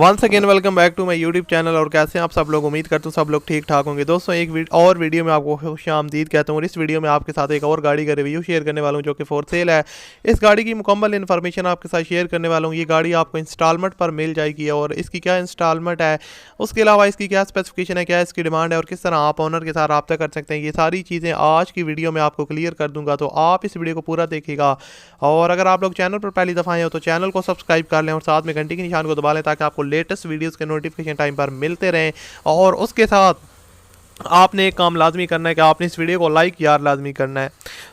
Once again welcome back to my YouTube channel. और कैसे हैं आप सब लोग? उम्मीद करता हूँ सब लोग ठीक ठाक होंगे। दोस्तों एक और वीडियो में आपको खुश आमदीद कहता हूँ। और इस वीडियो में आपके साथ एक और गाड़ी का रिव्यू शेयर करने वाला हूँ जो कि फॉर सेल है। इस गाड़ी की मुकम्मल इन्फॉर्मेशन आपके साथ शेयर करने वाला हूँ। ये गाड़ी आपको इंस्टॉलमेंट पर मिल जाएगी और इसकी क्या इंस्टॉलमेंट है, उसके अलावा इसकी क्या स्पेसिफिकेशन है, क्या इसकी डिमांड है और किस तरह आप ऑनर के साथ रब्ता कर सकते हैं, ये सारी चीज़ें आज की वीडियो में आपको क्लियर कर दूंगा। तो आप इस वीडियो को पूरा देखिएगा। और अगर आप लोग चैनल पर पहली दफ़ा आए हो तो चैनल को सब्सक्राइब कर लें और साथ में घंटी के निशान को दबा लें ताकि आपको लेटेस्ट वीडियोस के नोटिफिकेशन टाइम पर मिलते रहें। और उसके साथ आपने एक काम लाजमी करना है कि आपने इस वीडियो को लाइक यार लाजमी करना है।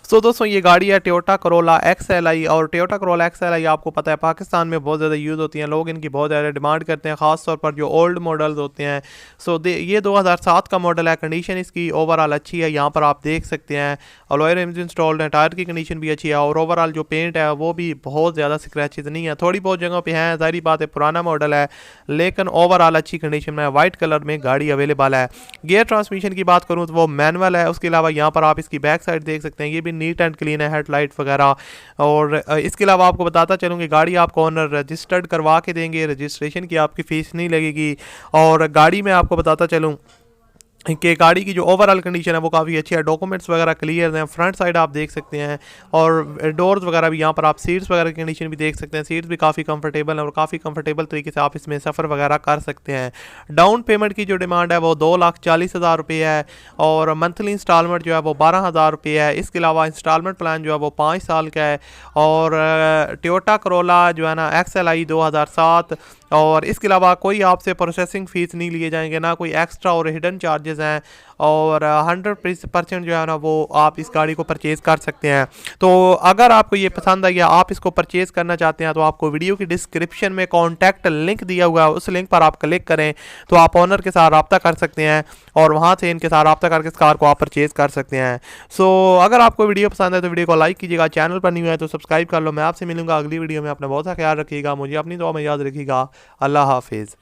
तो दोस्तों ये गाड़ी है टोयोटा करोला XLI। और टोयोटा करोला XLI आपको पता है पाकिस्तान में बहुत ज़्यादा यूज़ होती हैं, लोग इनकी बहुत ज़्यादा डिमांड करते हैं, ख़ास तौर पर जो ओल्ड मॉडल्स होते हैं। ये 2007 का मॉडल है। कंडीशन इसकी ओवरऑल अच्छी है, यहाँ पर आप देख सकते हैं। अलॉय रिम्स इंस्टॉल्ड है, टायर की कंडीशन भी अच्छी है और ओवरऑल जो पेंट है वो भी बहुत ज़्यादा स्क्रैचेस नहीं है, थोड़ी बहुत जगहों पर हैं, ज़ाहिर बात है पुराना मॉडल है लेकिन ओवरऑल अच्छी कंडीशन में वाइट कलर में गाड़ी अवेलेबल है। गियर ट्रांसमिशन की बात करूँ तो वो मैनुअल है। उसके अलावा यहाँ पर आप इसकी बैक साइड देख सकते हैं, ये भी नीट एंड क्लीन है, हेडलाइट वगैरह। और इसके अलावा आपको बताता चलूँ कि गाड़ी आपको ऑनर रजिस्टर्ड करवा के देंगे, रजिस्ट्रेशन की आपकी फ़ीस नहीं लगेगी। और गाड़ी में आपको बताता चलूँ कि गाड़ी की जो ओवरऑल कंडीशन है वो काफ़ी अच्छी है, डॉक्यूमेंट्स वगैरह क्लियर हैं। फ्रंट साइड आप देख सकते हैं और डोर्स वगैरह भी, यहाँ पर आप सीट्स वगैरह की कंडीशन भी देख सकते हैं। सीट्स भी काफ़ी कंफर्टेबल हैं और काफ़ी कंफर्टेबल तरीके से आप इसमें सफ़र वगैरह कर सकते हैं। डाउन पेमेंट की जो डिमांड है वो 2,40,000 रुपये है और मंथली इंस्टॉलमेंट जो है वो 12,000 रुपये है। इसके अलावा इंस्टॉलमेंट प्लान जो है वो 5 साल का है। और टोयोटा करोला जो है ना XLI 2007। और इसके अलावा कोई आपसे प्रोसेसिंग फ़ीस नहीं लिए जाएंगे, ना कोई एक्स्ट्रा और हिडन चार्जेस हैं। और 100% जो है ना वो आप इस गाड़ी को परचेज़ कर सकते हैं। तो अगर आपको ये पसंद आई या आप इसको परचेज़ करना चाहते हैं तो आपको वीडियो की डिस्क्रिप्शन में कॉन्टैक्ट लिंक दिया हुआ है, उस लिंक पर आप क्लिक करें तो आप ऑनर के साथ रब्ता कर सकते हैं और वहाँ से इनके साथ रब्ता करके इस कार को आप परचेज़ कर सकते हैं। अगर आपको वीडियो पसंद है तो वीडियो को लाइक कीजिएगा, चैनल पर नहीं हुआ है तो सब्सक्राइब कर लो। मैं आपसे मिलूंगा अगली वीडियो में। अपना बहुत सा ख्याल रखिएगा, मुझे अपनी दुआ में याद रखिएगा। अल्लाह हाफिज़।